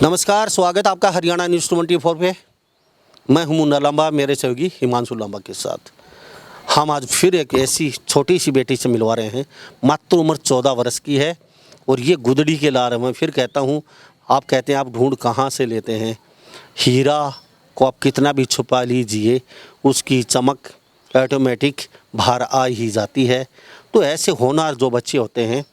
नमस्कार, स्वागत है आपका हरियाणा न्यूज़ 24 पे। मैं हूं मुन्ना लांबा, मेरे सहयोगी हिमांशु लांबा के साथ। हम आज फिर एक ऐसी छोटी सी बेटी से मिलवा रहे हैं। मात्र उम्र 14 वर्ष की है और ये गुदड़ी के लार है। मैं फिर कहता हूं, आप कहते हैं आप ढूंढ कहां से लेते हैं। हीरा को आप कितना भी छुपा लीजिए, उसकी चमक ऑटोमेटिक बाहर आ ही जाती है। तो ऐसे होनहार जो बच्चे होते हैं,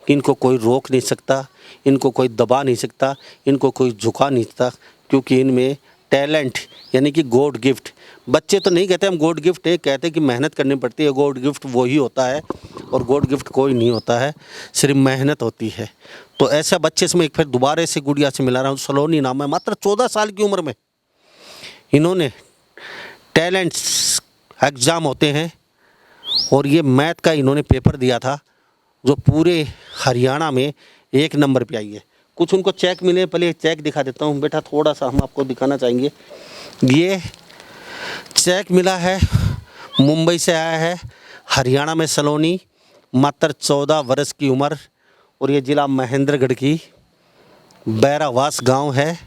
इनको कोई रोक नहीं सकता, इनको कोई दबा नहीं सकता, इनको कोई झुका नहीं सकता, क्योंकि इनमें टैलेंट यानी कि गॉड गिफ्ट। बच्चे तो नहीं कहते हम गॉड गिफ्ट है, कहते कि मेहनत करनी पड़ती है। गॉड गिफ्ट वही होता है और गॉड गिफ्ट कोई नहीं होता है, सिर्फ मेहनत होती है। तो ऐसा बच्चे से मैं एक फिर दोबारा से गुड़िया से मिला रहा हूँ। सलोनी नाम है, मात्र 14 साल की उम्र में इन्होंने टैलेंट्स एग्ज़ाम होते हैं और ये मैथ का इन्होंने पेपर दिया था, जो पूरे हरियाणा में 1 नंबर पे आई है। कुछ उनको चेक मिले, पहले चेक दिखा देता हूँ बेटा, थोड़ा सा हम आपको दिखाना चाहेंगे। ये चेक मिला है, मुंबई से आया है, हरियाणा में सलोनी, मात्र 14 वर्ष की उम्र, और ये ज़िला महेंद्रगढ़ की बैरावास गांव है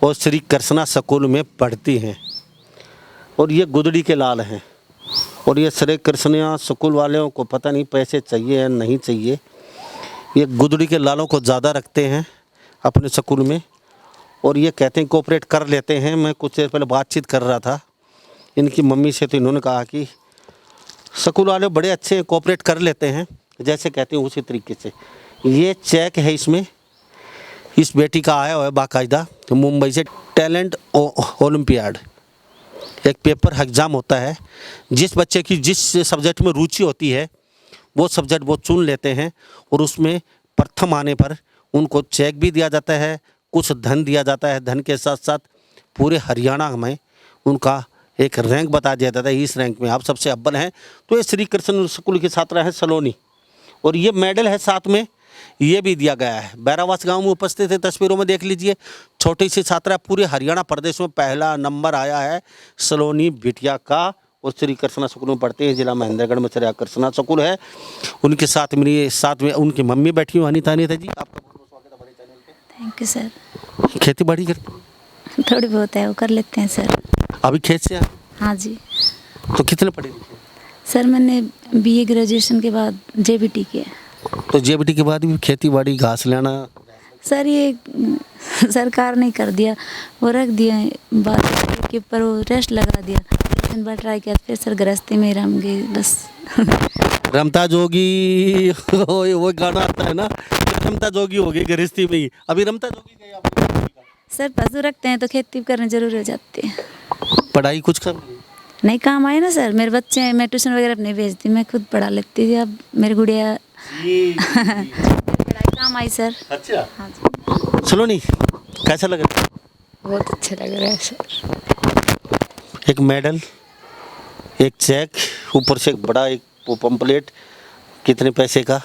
और श्री कृष्णा स्कूल में पढ़ती हैं। और ये गुदड़ी के लाल हैं। और ये श्री कृष्णा स्कूल वालों को पता नहीं पैसे चाहिए या नहीं चाहिए, ये गुदड़ी के लालों को ज़्यादा रखते हैं अपने स्कूल में और ये कहते हैं कोऑपरेट कर लेते हैं। मैं कुछ देर पहले बातचीत कर रहा था इनकी मम्मी से, तो इन्होंने कहा कि स्कूल वाले बड़े अच्छे कोऑपरेट कर लेते हैं, जैसे कहते हैं उसी तरीके से। ये चेक है, इसमें इस बेटी का आया हुआ है बाकायदा मुंबई से। टैलेंट ओलंपियाड एक पेपर एग्ज़ाम होता है, जिस बच्चे की जिस सब्जेक्ट में रुचि होती है वो सब्जेक्ट वो चुन लेते हैं और उसमें प्रथम आने पर उनको चेक भी दिया जाता है, कुछ धन दिया जाता है। धन के साथ साथ पूरे हरियाणा में उनका एक रैंक बता दिया जाता है, इस रैंक में आप सबसे अव्वल हैं। तो ये श्री कृष्ण स्कूल की छात्रा है सलोनी, और ये मेडल है साथ में ये भी दिया गया है। बैरावास गांव में उपस्थित है, तस्वीरों में देख लीजिए। छोटी सी छात्रा, पूरे हरियाणा प्रदेश में पहला नंबर आया है सलोनी बिटिया का, और श्री कृष्णा स्कूल में पढ़ते हैं। जिला महेंद्रगढ़ में श्री कृष्णा स्कूल है। उनके साथ मेरी साथ में उनकी मम्मी बैठी हुई, अनिता जी। आपका बहुत बहुत स्वागत है हमारे चैनल पे। Thank you sir. खेती बाड़ी करते हैं? थोड़ी बहुत है, वो कर लेते हैं सर। अभी खेत से आए? हाँ जी तो कितने पढ़े लिखे? सर, मैंने बीए ग्रेजुएशन के बाद जेबीटी किया। तो जेबीटी के बाद भी खेती बाड़ी घास लेना? सर ये सरकार ने कर दिया, वो रख दिया बात के ऊपर, वो रेस्ट लगा दिया। दिन भर ट्राई किया, फिर सर गृहस्थी में रम गई बस। रमता जोगी वो गाना आता है ना, रमता जोगी हो गई गृहस्थी में ही। अभी रमता जोगी गए आप? सर पशु रखते हैं तो खेती करनी जरूरी हो जाती है। पढ़ाई कुछ कर नहीं काम आए ना सर, मेरे बच्चे हैं, मैं ट्यूशन वगैरह अपने भेजती, मैं खुद पढ़ा लेती थी। अब मेरी गुड़िया पढ़ाई काम आई सर। अच्छा, हाँ जी। सलोनी कैसा लग रहा है? बहुत अच्छा लग रहा है सर। एक मेडल, एक चेक, ऊपर से एक बड़ा एक पंपलेट, कितने पैसे का।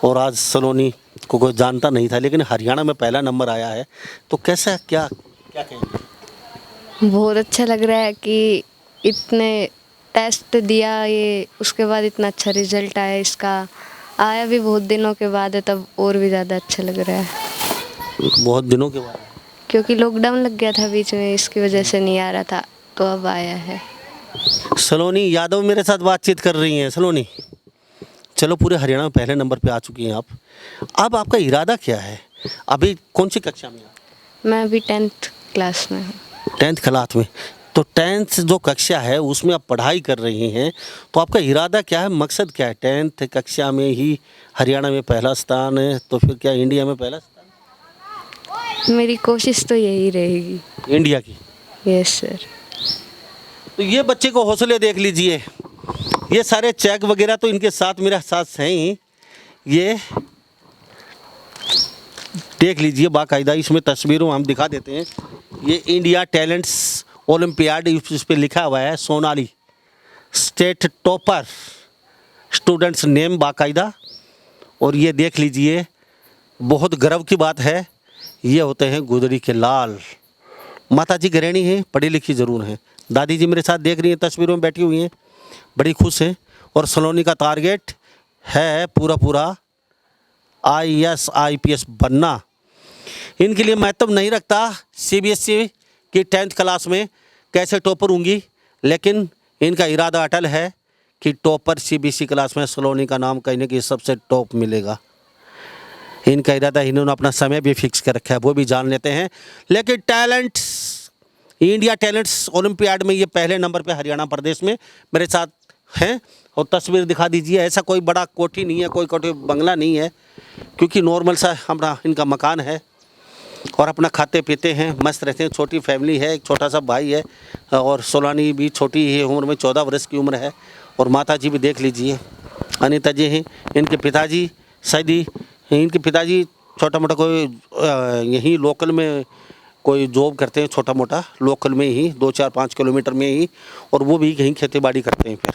और आज सलोनी को कोई जानता नहीं था, लेकिन हरियाणा में पहला नंबर आया है। तो कैसा, क्या क्या कहेंगे? बहुत अच्छा लग रहा है कि इतने टेस्ट दिया ये, उसके बाद इतना अच्छा रिजल्ट आया इसका। आया भी बहुत दिनों के बाद है, तब और भी ज़्यादा अच्छा लग रहा है। बहुत दिनों के बाद? क्योंकि लॉकडाउन लग गया था बीच में, इसकी वजह से नहीं आ रहा था, तो अब आया है। सलोनी यादव मेरे साथ बातचीत कर रही हैं। सलोनी, चलो पूरे हरियाणा में पहले नंबर पे आ चुकी हैं आप। अब आपका इरादा क्या है? अभी कौन सी कक्षा में आप? मैं अभी 10th क्लास में हूँ। 10th क्लास में? तो 10th जो कक्षा है उसमें आप पढ़ाई कर रही हैं, तो आपका इरादा क्या है, मकसद क्या है? 10th कक्षा में ही हरियाणा में पहला स्थान है, तो फिर क्या इंडिया में पहला स्थान? मेरी कोशिश तो यही रहेगी। इंडिया की? Yes sir. तो ये बच्चे को हौसले देख लीजिए। ये सारे चेक वगैरह तो इनके साथ मेरे साथ हैं ही, ये देख लीजिए बाकायदा। इसमें तस्वीरों हम दिखा देते हैं। ये इंडिया टैलेंट्स ओलंपियाड, इस पर लिखा हुआ है Sonali state topper students name बाकायदा। और ये देख लीजिए, बहुत गर्व की बात है। ये होते हैं गुदड़ी के लाल। माता जी गृहिणी हैं, पढ़ी लिखी ज़रूर हैं। दादी जी मेरे साथ देख रही हैं, तस्वीरों में बैठी हुई हैं, बड़ी खुश हैं। और सलोनी का टारगेट है पूरा IAS IPS बनना। इनके लिए महत्व नहीं रखता सीबीएसई की 10th क्लास में कैसे टॉपर होंगी, लेकिन इनका इरादा अटल है कि टॉपर सीबीएसई क्लास में सलोनी का नाम कहीं ना कहीं सबसे टॉप मिलेगा। इनका इरादा, इन्होंने अपना समय भी फिक्स कर रखा है, वो भी जान लेते हैं। लेकिन टैलेंट्स, इंडिया टैलेंट्स ओलंपियाड में ये पहले नंबर पे हरियाणा प्रदेश में मेरे साथ हैं। और तस्वीर दिखा दीजिए। ऐसा कोई बड़ा कोठी नहीं है, कोई कोठी बंगला नहीं है, क्योंकि नॉर्मल सा हमारा इनका मकान है और अपना खाते पीते हैं, मस्त रहते हैं। छोटी फैमिली है, एक छोटा सा भाई है और सोलानी भी छोटी ही उम्र में 14 वर्ष की उम्र है। और माता जी भी देख लीजिए, अनीता जी हैं। इनके पिताजी सैदी, इनके पिताजी छोटा मोटा कोई यहीं लोकल में कोई जॉब करते हैं, छोटा मोटा लोकल में ही 2-4-5 किलोमीटर में ही, और वो भी कहीं खेती बाड़ी करते हैं। फिर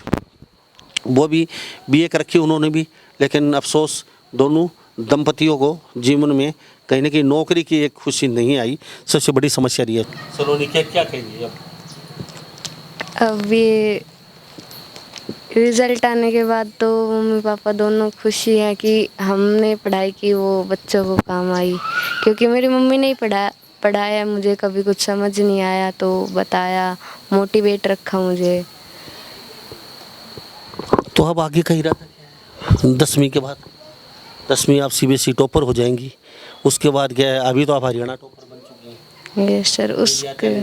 वो भी बीए कर रखी उन्होंने भी, लेकिन अफसोस दोनों दंपतियों को जीवन में कहीं ना कहीं नौकरी की एक खुशी नहीं आई। सबसे बड़ी समस्या रही है। सलोनी क्या कहेंगे अब ये रिज़ल्ट आने के बाद तो मम्मी पापा दोनों खुशी हैं कि हमने पढ़ाई की वो बच्चों को काम आई, क्योंकि मेरी मम्मी ने ही पढ़ाया, मुझे कभी कुछ समझ नहीं आया तो बताया, मोटिवेट रखा मुझे। तो अब आगे का इरादा क्या है? 10वीं के बाद 10वीं आप सीबीएसई टॉपर हो जाएंगी, उसके बाद क्या है? अभी तो आप हरियाणा टॉपर बन चुकी हैं। Yes sir. उसके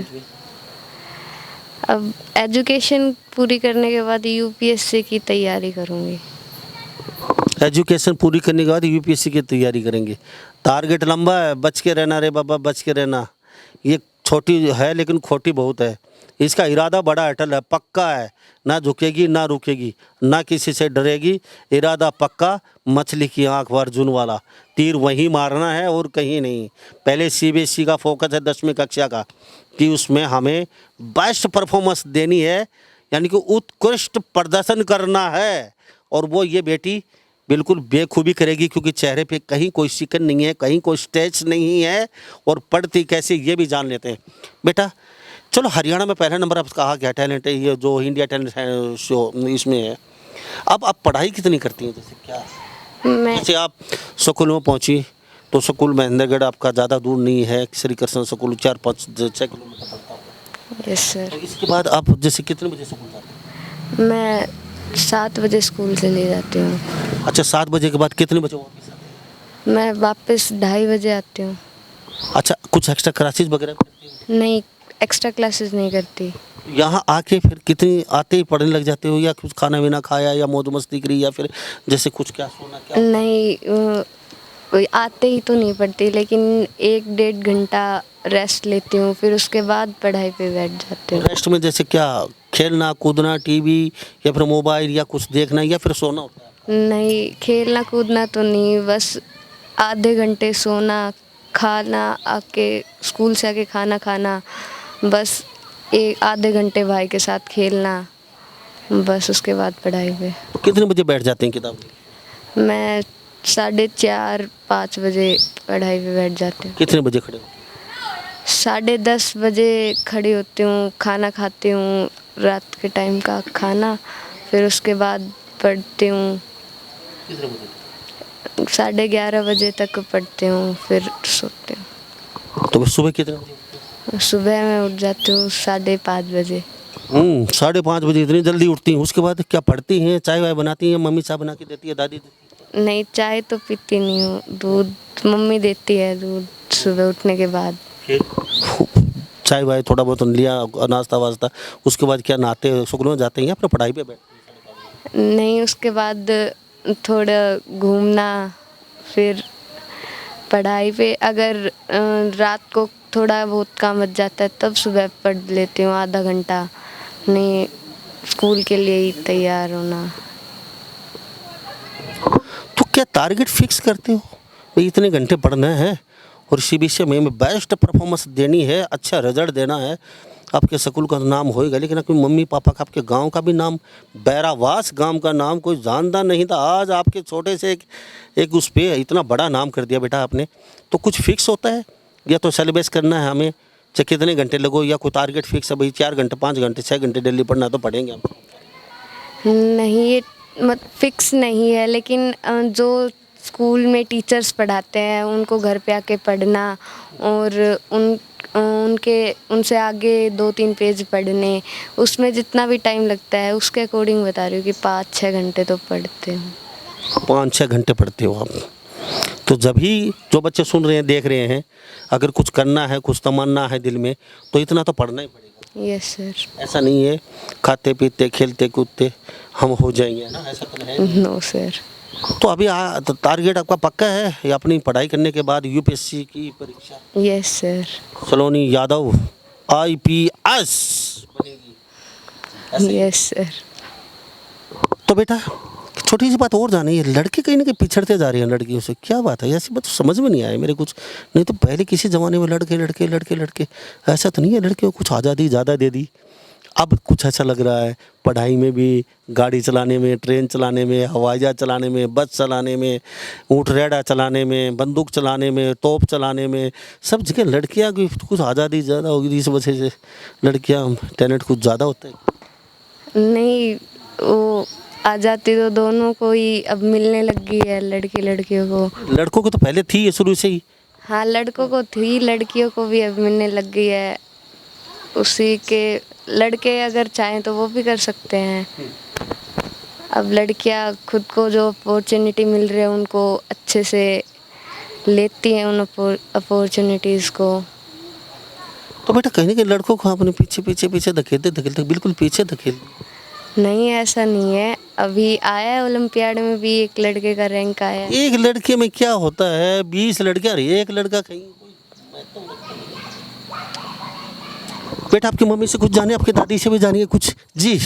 अब एजुकेशन पूरी करने के बाद यूपीएससी की तैयारी करूँगी। एजुकेशन पूरी करने के बाद यूपीएससी की तैयारी करेंगे। टारगेट लंबा है, बच के रहना रे बाबा, बच के रहना। ये छोटी है लेकिन खोटी बहुत है। इसका इरादा बड़ा अटल है, पक्का है, ना झुकेगी ना रुकेगी, ना किसी से डरेगी। इरादा पक्का, मछली की आंख वार अर्जुन वाला, तीर वहीं मारना है और कहीं नहीं। पहले सीबीएसई का फोकस है 10वीं कक्षा का, कि उसमें हमें बेस्ट परफॉर्मेंस देनी है, यानी कि उत्कृष्ट प्रदर्शन करना है। और वो ये बेटी बिल्कुल बेखूबी करेगी, क्योंकि चेहरे पे कहीं कोई शिकन नहीं है, कहीं कोई स्ट्रेच नहीं है, और पढ़ती कैसे ये भी जान लेते हैं। बेटा चलो, हरियाणा में पहला नंबर आप कहा क्या टैलेंट है, ये जो इंडिया टैलेंट है शो इसमें है। अब आप पढ़ाई कितनी करती हैं? जैसे क्या, जैसे आप स्कूल में पहुंची तो स्कूल महेंद्रगढ़ आपका ज़्यादा दूर नहीं है, श्री कृष्ण स्कूल 4-5-6 किलोमीटर पड़ता है। Yes sir. तो इसके बाद आप जैसे कितने बजे स्कूल जाते हैं? मैं 7 बजे स्कूल से ले जाती हूँ। अच्छा, 7 बजे के बाद कितने बजे वापस आते हैं? मैं वापस 2:30 बजे आती हूँ। अच्छा, कुछ एक्स्ट्रा क्लासेस वगैरह करती हैं? नहीं, एक्स्ट्रा क्लासेस नहीं करती। यहाँ आके फिर कितनी आते ही पढ़ने लग जाते हो, या कुछ खाना वाना खाया या मौज मस्ती करी, या फिर जैसे कुछ क्या सोना क्या? नहीं, आते ही तो नहीं पढ़ती, लेकिन 1-1.5 घंटा रेस्ट लेती हूँ, फिर उसके बाद पढ़ाई पे बैठ जाती हूँ। रेस्ट में जैसे क्या, खेलना कूदना, टीवी या फिर मोबाइल या कुछ देखना, या फिर सोना होता है? नहीं, खेलना कूदना तो नहीं, बस आधे घंटे सोना, खाना, आके स्कूल से आके खाना खाना, बस आधे घंटे भाई के साथ खेलना, बस उसके बाद पढ़ाई पे। कितने बजे बैठ जाते हैं किताब? मैं 4:30-5 बजे पढ़ाई पे बैठ जाती हूँ। कितने बजे खड़े हो? 10:30 बजे खड़ी होती हूँ, खाना खाती हूँ, रात के टाइम का खाना, फिर उसके बाद पढ़ती हूँ। कितने बजे? 11:30 बजे तक पढ़ती हूँ, फिर सोती हूँ। तो सुबह कितने बजे? सुबह मैं उठ जाती हूँ 5:30 बजे। 5:30 बजे इतनी जल्दी उठती हैं? उसके बाद क्या पढ़ती हैं, चाय वाय बनाती हैं, मम्मी चाय बना के देती है, दादी देती है? नहीं, चाय तो पीती नहीं हूँ, दूध मम्मी देती है, दूध सुबह उठने के बाद। चाय वाय थोड़ा बहुत लिया, नाश्ता वास्ता, उसके बाद क्या नहाते स्कूल में जाते हैं या फिर पढ़ाई पे बैठते हैं? नहीं, उसके बाद थोड़ा घूमना, फिर पढ़ाई पे। अगर रात को थोड़ा बहुत काम बच जाता है तब सुबह पढ़ लेती हूँ आधा घंटा। नहीं, स्कूल के लिए ही तैयार होना। तो क्या टारगेट फिक्स करते हो भाई, इतने घंटे पढ़ना है और सीबीएसई में बेस्ट परफॉर्मेंस देनी है, अच्छा रिजल्ट देना है, आपके स्कूल का नाम होएगा, लेकिन आपके मम्मी पापा का, आपके गांव का भी नाम, बैरावास गांव का नाम कोई जानता नहीं था, आज आपके छोटे से एक उस पर इतना बड़ा नाम कर दिया बेटा आपने। तो कुछ फिक्स होता है, या तो सेलिब्रेट करना है हमें, चाहे कितने घंटे लगो, या कोई टारगेट फिक्स है भाई 4 घंटे 5 घंटे 6 घंटे डेली पढ़ना तो पढ़ेंगे हम? नहीं, ये फिक्स नहीं है, लेकिन जो स्कूल में टीचर्स पढ़ाते हैं उनको घर पे आके पढ़ना और उनसे आगे 2-3 पेज पढ़ने, उसमें जितना भी टाइम लगता है उसके अकॉर्डिंग बता रही हूँ कि 5-6 घंटे तो पढ़ते हूँ। 5-6 घंटे पढ़ते हो आप। तो जब ही जो बच्चे सुन रहे हैं, देख रहे हैं, अगर कुछ करना है, कुछ तमन्ना है दिल में, तो इतना तो पढ़ना ही पड़ेगा। Yes sir. ऐसा नहीं है खाते पीते खेलते कूदते हम हो जाएंगे ना, ऐसा तो नहीं है। No sir. तो अभी तो टारगेट आपका पक्का है या अपनी पढ़ाई करने के बाद यूपीएससी की परीक्षा? Yes sir. Saloni Yadav IPS बनेगी ऐसे? Yes sir. तो बेटा छोटी सी बात और जानी है, लड़के कहीं ना कहीं पिछड़ते जा रहे हैं लड़कियों से, क्या बात है? ऐसी बात समझ में नहीं आया मेरे कुछ। नहीं तो पहले किसी ज़माने में लड़के लड़के लड़के लड़के, ऐसा तो नहीं है लड़कियों को कुछ आज़ादी ज़्यादा दे दी? अब कुछ ऐसा लग रहा है पढ़ाई में भी, गाड़ी चलाने में, ट्रेन चलाने में, हवाई जहाज चलाने में, बस चलाने में, ऊँट रेड़ा चलाने में, बंदूक चलाने में, तोप चलाने में, सब जगह लड़कियाँ की कुछ आज़ादी ज़्यादा होगी। इस वजह से लड़कियाँ टैलेंट कुछ ज़्यादा होता है। नहीं, वो आज़ादी तो दोनों को ही अब मिलने लग गई है, लड़की लड़कियों को। लड़कों को तो पहले थी ये शुरू से ही। हाँ, लड़कों को थी, लड़कियों को भी अब मिलने लग गई है। उसी के लड़के अगर चाहें तो वो भी कर सकते हैं। अब लड़कियां खुद को जो अपॉर्चुनिटी मिल रही है उनको अच्छे से लेती हैं उन अपॉर्चुनिटीज़ को। तो बेटा कहीं ना कहीं लड़कों को अपने पीछे पीछे पीछे धकेलते धकेलते बिल्कुल पीछे धकेल। नहीं, ऐसा नहीं है। अभी आया है ओलंपियाड में भी एक लड़के का रैंक आया है। एक लड़के में क्या होता है, 20 लड़कियां, एक लड़का कहीं। बेटा आपकी मम्मी से कुछ जानिए, आपकी दादी से भी जानिए कुछ। जी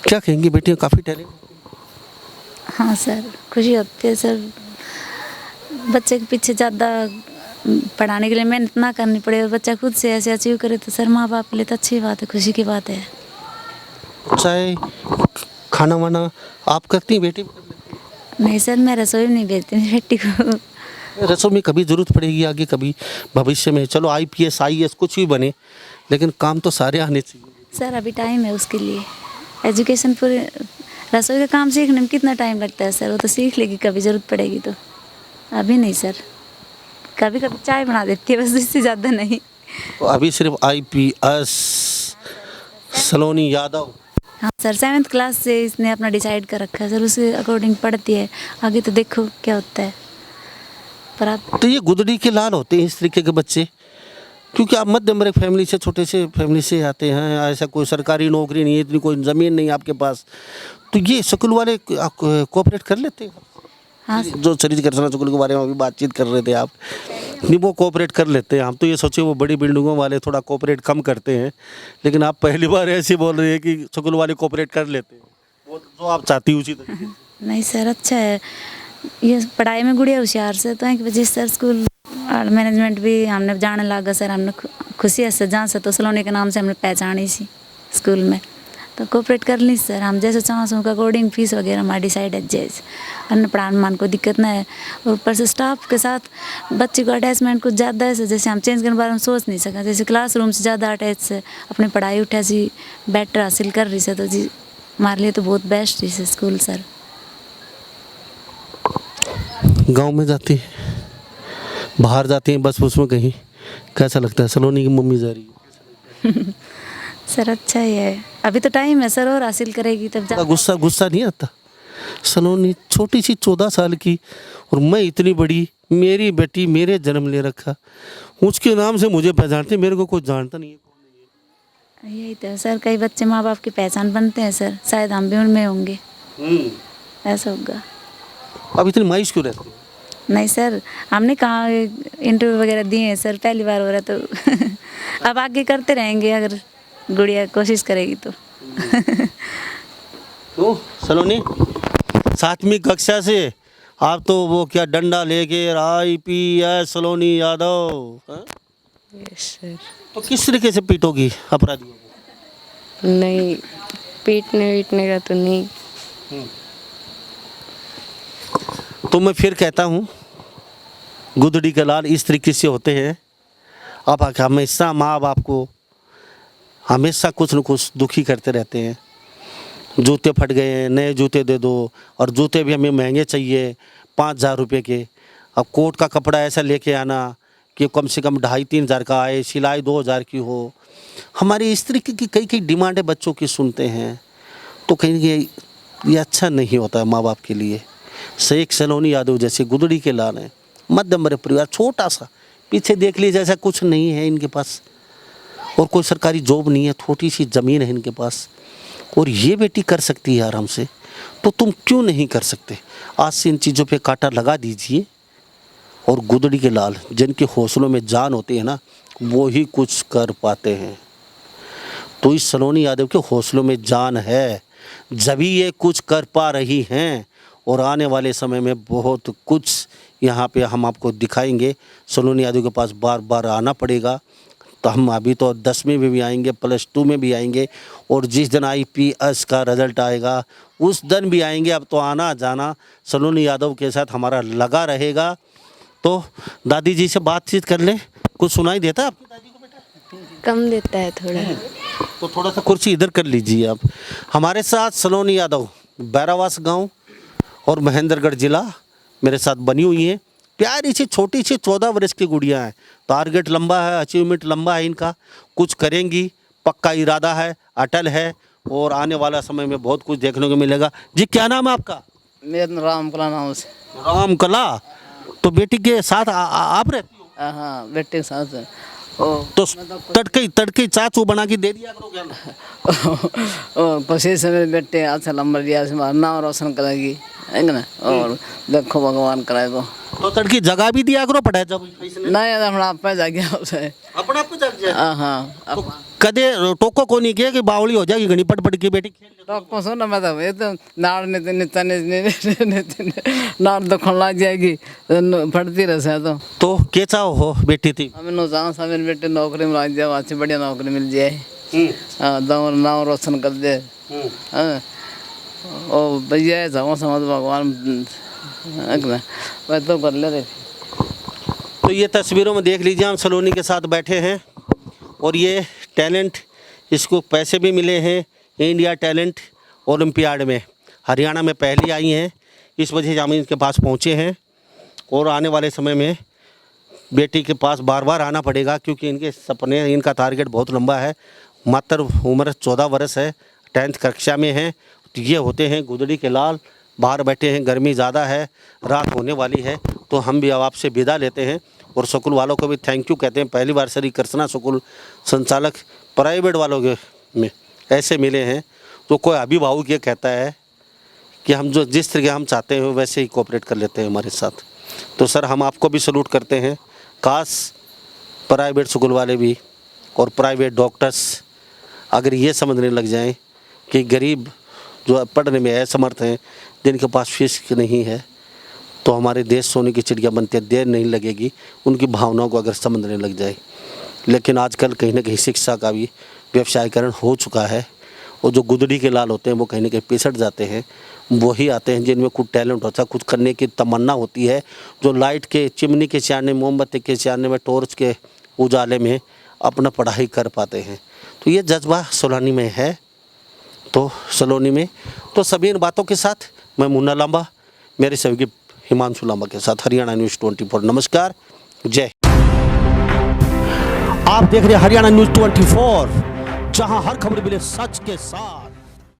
क्या कहेंगी बेटियां? काफ़ी टैलेंट। हाँ सर, खुशी होती है सर, बच्चे के पीछे ज़्यादा पढ़ाने के लिए मेहनत ना करनी पड़े और बच्चा खुद से ऐसे अचीव करे तो सर माँ बाप के लिए तो अच्छी बात है, खुशी की बात है। चाहे खाना वाना आप करती हैं बेटी? नहीं सर, मैं रसोई नहीं भेजती मेरी बेटी को। रसोई में कभी ज़रूरत पड़ेगी आगे, कभी भविष्य में, चलो IPS IAS कुछ भी बने, लेकिन काम तो सारे आने चाहिए। सर अभी टाइम है उसके लिए, एजुकेशन पूरे, रसोई का काम सीखने में कितना टाइम लगता है सर, वो तो सीख लेगी कभी ज़रूरत पड़ेगी तो। अभी नहीं सर, कभी कभी चाय बना देती है बस, इससे ज़्यादा नहीं। तो अभी सिर्फ IPS सलोनी यादव। हाँ सर, 7th क्लास से इसने अपना डिसाइड कर रखा है सर, उसके अकॉर्डिंग पढ़ती है, आगे तो देखो क्या होता है। पर आप तो ये गुदड़ी के लाल होते हैं इस तरीके के बच्चे, क्योंकि आप मध्यम वर्ग फैमिली से, छोटे से फैमिली से आते हैं, ऐसा कोई सरकारी नौकरी नहीं है, इतनी कोई ज़मीन नहीं है आपके पास, तो ये स्कूल वाले कोऑपरेट कर लेते हैं? हाँ जो शरीर कर्षण स्कूल के बारे में अभी बातचीत कर रहे थे आप, नहीं वो कोऑपरेट कर लेते हैं। हम तो ये सोचे वो बड़ी बिल्डिंगों वाले थोड़ा कोऑपरेट कम करते हैं, लेकिन आप पहली बार ऐसे बोल रहे हैं कि स्कूल वाले कोऑपरेट कर लेते हैं, वो जो आप चाहती हैं उसी तरीके से। नहीं सर, अच्छा है, ये पढ़ाई में गुड़िया होशियार से तो है कि वजह सर स्कूल और मैनेजमेंट भी हमने जाने लगा सर, हमने खुशी है सर, जहाँ से तो सलोनी के नाम से हमने पहचानी सी स्कूल में, तो कोऑपरेट कर ली सर। हम जैसे चाहो उसका अकॉर्डिंग फीस वगैरह हमारी डिसाइड है, जैसे हमने पढ़ाने मान को दिक्कत ना है। और ऊपर से स्टाफ के साथ बच्चे को अटैचमेंट कुछ ज़्यादा है सर, जैसे हम चेंज करने के बारे में सोच नहीं सका, जैसे क्लासरूम से ज़्यादा अटैच से अपनी पढ़ाई उठा सी बेटर हासिल कर रही से, तो जी हमारे लिए तो बहुत बेस्ट रही से स्कूल सर। गांव में जाती हैं, बाहर जाती हैं बस उसमें कहीं, कैसा लगता है? सलोनी की मम्मी जा रही है। सर अच्छा ही है, अभी तो टाइम है सर, और हासिल करेगी तब जा। गुस्सा नहीं आता? सलोनी छोटी सी 14 साल की, और मैं इतनी बड़ी, मेरी बेटी मेरे जन्म ले रखा, उसके नाम से मुझे पहचानते, मेरे को कुछ जानता नहीं है। यही तो सर, कई बच्चे माँ बाप की पहचान बनते हैं सर, शायद हम भी उनमें होंगे, ऐसा होगा। अब इतनी मायूस क्यों रहती है? नहीं सर, हमने कहाँ इंटरव्यू वगैरह दिए हैं सर, पहली बार हो रहा है तो अब आगे करते रहेंगे अगर गुड़िया कोशिश करेगी तो। तो सलोनी 7वीं कक्षा से आप तो वो क्या डंडा लेके IPS सलोनी यादव, हाँ? Yes sir. तो किस तरीके से पीटोगी अपराधियों को? नहीं, पीटने का तो नहीं। तो मैं फिर कहता हूँ, गुदड़ी के लाल इस तरीके से होते हैं। आप हमेशा माँ बाप को हमेशा कुछ न कुछ दुखी करते रहते हैं, जूते फट गए हैं, नए जूते दे दो, और जूते भी हमें महंगे चाहिए 5,000 रुपये के। अब कोट का कपड़ा ऐसा लेके आना कि कम से कम 2,500-3,000 का आए, सिलाई 2,000 की हो। हमारी इस तरीके की कई कई डिमांडें बच्चों की सुनते हैं, तो कहीं ये अच्छा नहीं होता है माँ बाप के लिए। शेख सलोनी यादव जैसे गुदड़ी के लाल हैं, मध्यम वर्ग परिवार, छोटा सा, पीछे देख लीजिए जैसा कुछ नहीं है इनके पास, और कोई सरकारी जॉब नहीं है, थोड़ी सी ज़मीन है इनके पास, और ये बेटी कर सकती है आराम से, तो तुम क्यों नहीं कर सकते? आज से इन चीज़ों पे कांटा लगा दीजिए। और गुदड़ी के लाल जिनके हौसलों में जान होती है ना, वो ही कुछ कर पाते हैं। तो इस सलोनी यादव के हौसलों में जान है, जभी ये कुछ कर पा रही हैं, और आने वाले समय में बहुत कुछ यहाँ पे हम आपको दिखाएंगे। सलोनी यादव के पास बार बार आना पड़ेगा, तो हम अभी तो 10वीं में भी आएंगे, +2 में भी आएंगे, और जिस दिन IPS का रिजल्ट आएगा उस दिन भी आएंगे। अब तो आना जाना सलोनी यादव के साथ हमारा लगा रहेगा। तो दादी जी से बातचीत कर लें, कुछ सुनाई देता है आपकी दादी को बेटा? कम देता है थोड़ा। तो थोड़ा सा कुर्सी इधर कर लीजिए आप। हमारे साथ सलोनी यादव बैरावास गांव और महेंद्रगढ़ जिला मेरे साथ बनी हुई है। प्यारी सी छोटी सी 14 वर्ष की गुड़िया है। टारगेट लंबा है, अचीवमेंट लंबा है इनका, कुछ करेंगी, पक्का इरादा है, अटल है, और आने वाला समय में बहुत कुछ देखने को मिलेगा। जी क्या नाम है आपका? मेरा रामकला नाम से। रामकला। तो बेटी के साथ आप रहती हो? हाँ, बेटे के साथ है। ओ तो तड़के चाचू बना के दे दिया करो क्या? ओ खुशी से मेरे बेटे अच्छा नंबर दिया, से नाम रोशन करेगी, है ना? और देखो भगवान कराए तो तड़की जगह भी दिया करो पढ़ाई जब नहीं हमारा आप पे जा गया उसे। अपना आप जाग जाए। हाँ तो कदे टोको को नहीं किया कि बावली हो जाएगी घनी पट पट की बेटी खेल ले। टोको सुन मैं तो ये तो नाड़ नहीं नाड़ तो खोल लग जाएगी, फटती रहे तो के चाहो हो बेटी थी? हमें नो जाओ सा मेरे बेटे नौकरी में लग जाए, अच्छी बढ़िया नौकरी मिल जाए, हाँ नाम रोशन कर दे। हाँ ओ भैया जाओ समझ भगवान मैं तो कर ले रही। तो ये तस्वीरों में देख लीजिए, हम सलोनी के साथ बैठे हैं, और ये टैलेंट, इसको पैसे भी मिले हैं इंडिया टैलेंट ओलंपियाड में, हरियाणा में पहली आई हैं। इस वजह से हम इनके पास पहुँचे हैं, और आने वाले समय में बेटी के पास बार बार आना पड़ेगा, क्योंकि इनके सपने, इनका टारगेट बहुत लंबा है। मात्र उम्र 14 वर्ष है, 10th कक्षा में है। तो ये होते हैं गुदड़ी के लाल, बाहर बैठे हैं, गर्मी ज़्यादा है, रात होने वाली है। तो हम भी अब आपसे विदा लेते हैं, और स्कूल वालों को भी थैंक यू कहते हैं। पहली बार श्री कृष्णा स्कूल संचालक प्राइवेट वालों के में ऐसे मिले हैं, तो कोई अभिभावक ये कहता है कि हम जो जिस तरीके हम चाहते हैं वैसे ही कोऑपरेट कर लेते हैं हमारे साथ। तो सर हम आपको भी सलूट करते हैं। काश प्राइवेट स्कूल वाले भी और प्राइवेट डॉक्टर्स अगर ये समझने लग जाएं कि गरीब जो पढ़ने में असमर्थ हैं, जिनके पास फीस नहीं है, तो हमारे देश सोने की चिड़िया बनते देर नहीं लगेगी, उनकी भावनाओं को अगर समझने लग जाए। लेकिन आजकल कहीं ना कहीं शिक्षा का भी व्यवसायीकरण हो चुका है, और जो गुदड़ी के लाल होते हैं वो कहीं ना कहीं पिसट जाते हैं। वही आते हैं जिनमें कुछ टैलेंट होता है, कुछ करने की तमन्ना होती है, जो लाइट के चिमनी के चानने, मोमबत्ती के चानने में, टॉर्च के उजाले में अपना पढ़ाई कर पाते हैं। तो ये जज्बा सलोनी में है, तो सलोनी में। तो सभी इन बातों के साथ मैं मुन्ना लांबा मेरे सहयोगी हिमांशु लांबा के साथ हरियाणा न्यूज़ 24। नमस्कार, जय। आप देख रहे हैं हरियाणा न्यूज़ 24, जहां हर खबर मिले सच के साथ।